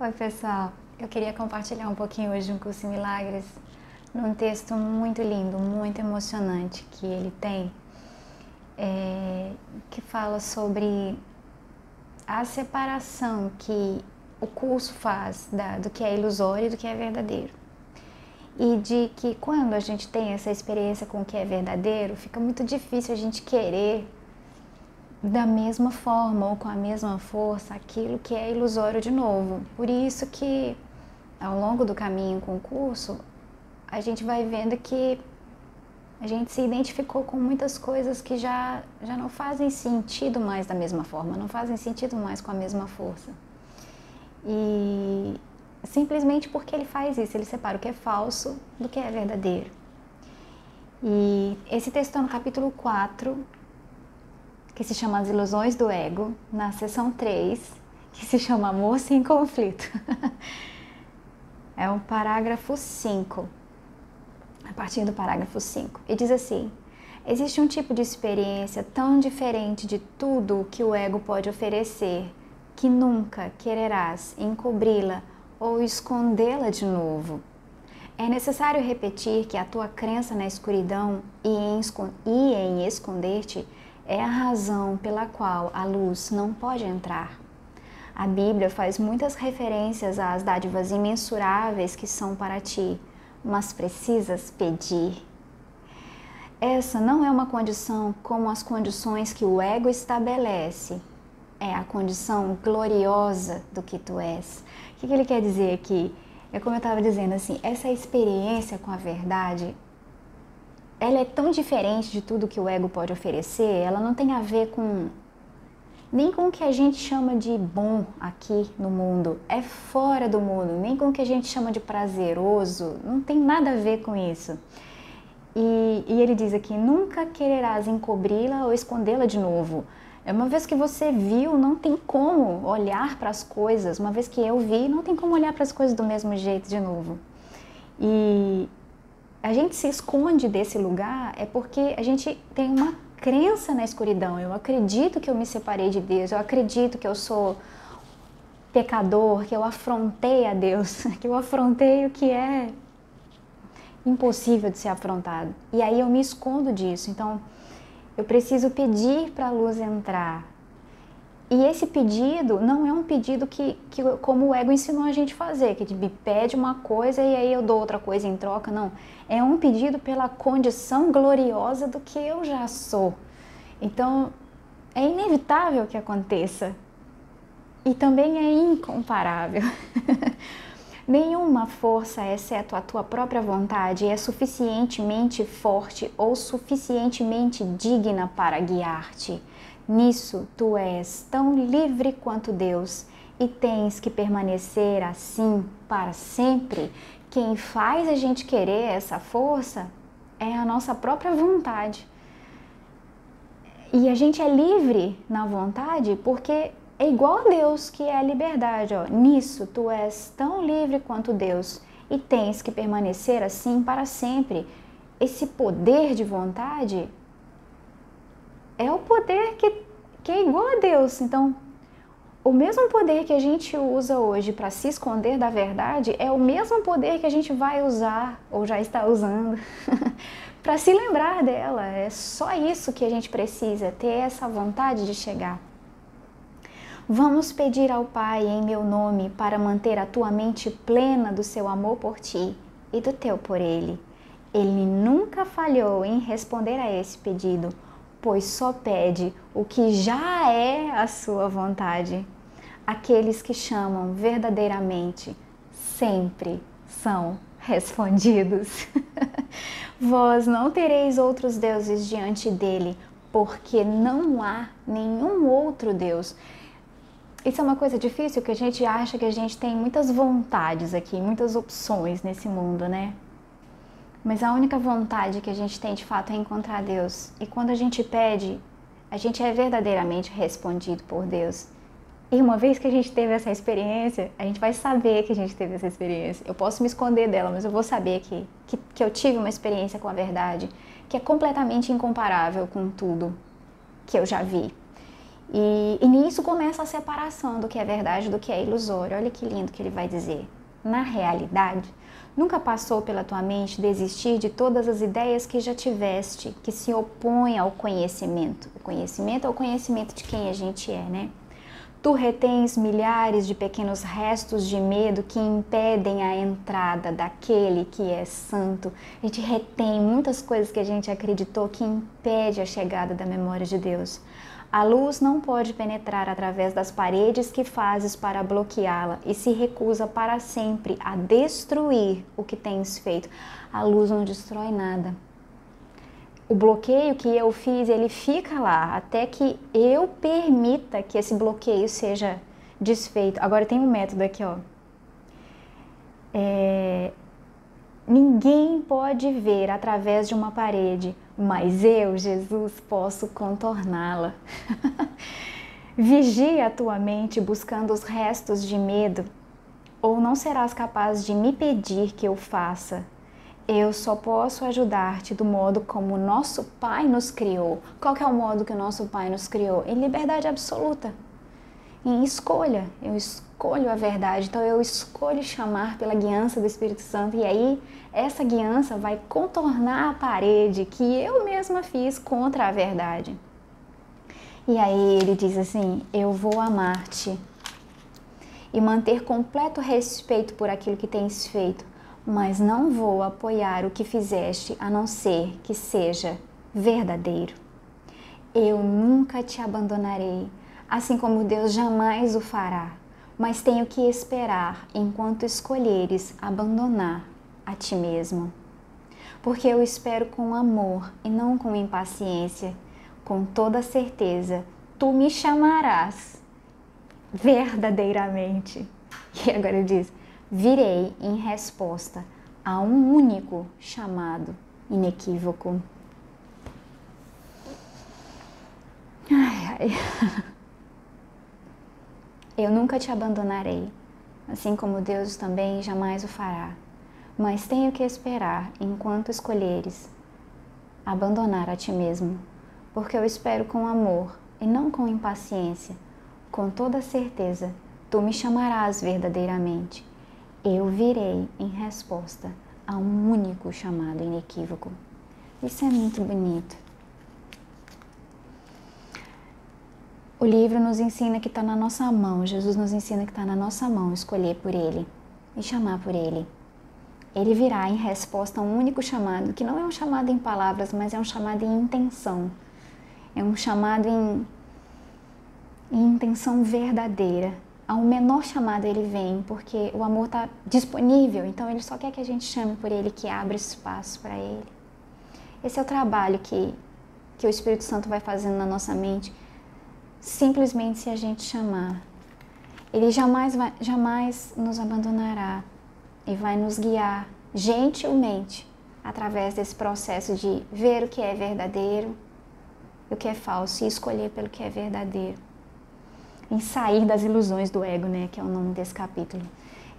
Oi, pessoal. Eu queria compartilhar um pouquinho hoje um curso em milagres, num texto muito lindo, muito emocionante que ele tem, que fala sobre a separação que o curso faz do que é ilusório e do que é verdadeiro. E de que quando a gente tem essa experiência com o que é verdadeiro, fica muito difícil a gente querer da mesma forma ou com a mesma força aquilo que é ilusório de novo. Por isso que ao longo do caminho com o curso, a gente vai vendo que a gente se identificou com muitas coisas que já não fazem sentido mais da mesma forma, não fazem sentido mais com a mesma força. E simplesmente porque ele faz isso, ele separa o que é falso do que é verdadeiro. E esse texto está no capítulo 4, que se chama As Ilusões do Ego, na seção 3, que se chama Amor Sem Conflito. É o parágrafo 5, a partir do parágrafo 5. E diz assim: existe um tipo de experiência tão diferente de tudo o que o ego pode oferecer, que nunca quererás encobri-la ou escondê-la de novo. É necessário repetir que a tua crença na escuridão e em esconder-te é a razão pela qual a luz não pode entrar. A Bíblia faz muitas referências às dádivas imensuráveis que são para ti, mas precisas pedir. Essa não é uma condição como as condições que o ego estabelece. É a condição gloriosa do que tu és. O que ele quer dizer aqui? É como eu estava dizendo assim, essa experiência com a verdade, ela é tão diferente de tudo que o ego pode oferecer, ela não tem a ver nem com o que a gente chama de bom aqui no mundo, é fora do mundo, nem com o que a gente chama de prazeroso, não tem nada a ver com isso. E ele diz aqui, nunca quererás encobri-la ou escondê-la de novo. Uma vez que você viu, não tem como olhar para as coisas, uma vez que eu vi, não tem como olhar para as coisas do mesmo jeito de novo. E a gente se esconde desse lugar é porque a gente tem uma crença na escuridão. Eu acredito que eu me separei de Deus, eu acredito que eu sou pecador, que eu afrontei a Deus, que eu afrontei o que é impossível de ser afrontado. E aí eu me escondo disso. Então, eu preciso pedir para a luz entrar. E esse pedido não é um pedido que como o ego ensinou a gente a fazer, que me pede uma coisa e aí eu dou outra coisa em troca, não. É um pedido pela condição gloriosa do que eu já sou. Então, é inevitável que aconteça. E também é incomparável. Nenhuma força, exceto a tua própria vontade, é suficientemente forte ou suficientemente digna para guiar-te. Nisso tu és tão livre quanto Deus e tens que permanecer assim para sempre. Quem faz a gente querer essa força é a nossa própria vontade. E a gente é livre na vontade porque é igual a Deus, que é a liberdade. Ó. Nisso tu és tão livre quanto Deus e tens que permanecer assim para sempre. Esse poder de vontade é o poder que é igual a Deus. Então, o mesmo poder que a gente usa hoje para se esconder da verdade é o mesmo poder que a gente vai usar, ou já está usando, para se lembrar dela. É só isso que a gente precisa, ter essa vontade de chegar. Vamos pedir ao Pai em meu nome para manter a tua mente plena do seu amor por ti e do teu por Ele. Ele nunca falhou em responder a esse pedido, pois só pede o que já é a sua vontade. Aqueles que chamam verdadeiramente sempre são respondidos. Vós não tereis outros deuses diante dele, porque não há nenhum outro Deus. Isso é uma coisa difícil, que a gente acha que a gente tem muitas vontades aqui, muitas opções nesse mundo, né? Mas a única vontade que a gente tem de fato é encontrar Deus. E quando a gente pede, a gente é verdadeiramente respondido por Deus. E uma vez que a gente teve essa experiência, a gente vai saber que a gente teve essa experiência. Eu posso me esconder dela, mas eu vou saber que eu tive uma experiência com a verdade, que é completamente incomparável com tudo que eu já vi. E nisso começa a separação do que é verdade do que é ilusório. Olha que lindo que ele vai dizer. Na realidade, nunca passou pela tua mente desistir de todas as ideias que já tiveste, que se opõem ao conhecimento. O conhecimento é o conhecimento de quem a gente é, né? Tu retens milhares de pequenos restos de medo que impedem a entrada daquele que é santo. A gente retém muitas coisas que a gente acreditou que impede a chegada da memória de Deus. A luz não pode penetrar através das paredes que fazes para bloqueá-la e se recusa para sempre a destruir o que tens feito. A luz não destrói nada. O bloqueio que eu fiz, ele fica lá até que eu permita que esse bloqueio seja desfeito. Agora tem um método aqui, ó. Ninguém pode ver através de uma parede, mas eu, Jesus, posso contorná-la. Vigia a tua mente buscando os restos de medo, ou não serás capaz de me pedir que eu faça. Eu só posso ajudar-te do modo como o nosso Pai nos criou. Qual que é o modo que o nosso Pai nos criou? Em liberdade absoluta, em escolha. Eu escolho a verdade, então eu escolho chamar pela guiança do Espírito Santo, e aí essa guiança vai contornar a parede que eu mesma fiz contra a verdade. E aí ele diz assim: eu vou amar-te e manter completo respeito por aquilo que tens feito, mas não vou apoiar o que fizeste, a não ser que seja verdadeiro. Eu nunca te abandonarei, assim como Deus jamais o fará, mas tenho que esperar enquanto escolheres abandonar a ti mesmo. Porque eu espero com amor e não com impaciência. Com toda certeza, tu me chamarás verdadeiramente. E agora ele diz: virei em resposta a um único chamado inequívoco. Ai, ai. Eu nunca te abandonarei, assim como Deus também jamais o fará. Mas tenho que esperar enquanto escolheres abandonar a ti mesmo, porque eu espero com amor e não com impaciência. Com toda certeza, tu me chamarás verdadeiramente. Eu virei em resposta a um único chamado inequívoco. Isso é muito bonito. O livro nos ensina que está na nossa mão, Jesus nos ensina que está na nossa mão escolher por Ele e chamar por Ele. Ele virá em resposta a um único chamado, que não é um chamado em palavras, mas é um chamado em intenção. É um chamado em intenção verdadeira. Ao menor chamado ele vem, porque o amor está disponível, então ele só quer que a gente chame por ele, que abra espaço para ele. Esse é o trabalho que o Espírito Santo vai fazendo na nossa mente, simplesmente se a gente chamar. Ele jamais nos abandonará e vai nos guiar gentilmente através desse processo de ver o que é verdadeiro e o que é falso e escolher pelo que é verdadeiro. Em sair das ilusões do ego, né, que é o nome desse capítulo.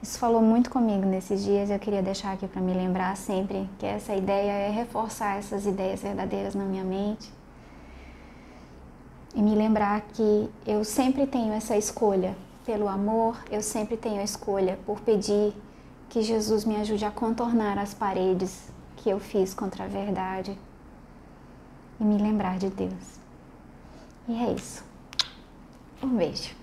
Isso falou muito comigo nesses dias, eu queria deixar aqui para me lembrar sempre que essa ideia é reforçar essas ideias verdadeiras na minha mente e me lembrar que eu sempre tenho essa escolha pelo amor, eu sempre tenho a escolha por pedir que Jesus me ajude a contornar as paredes que eu fiz contra a verdade e me lembrar de Deus. E é isso. Um beijo.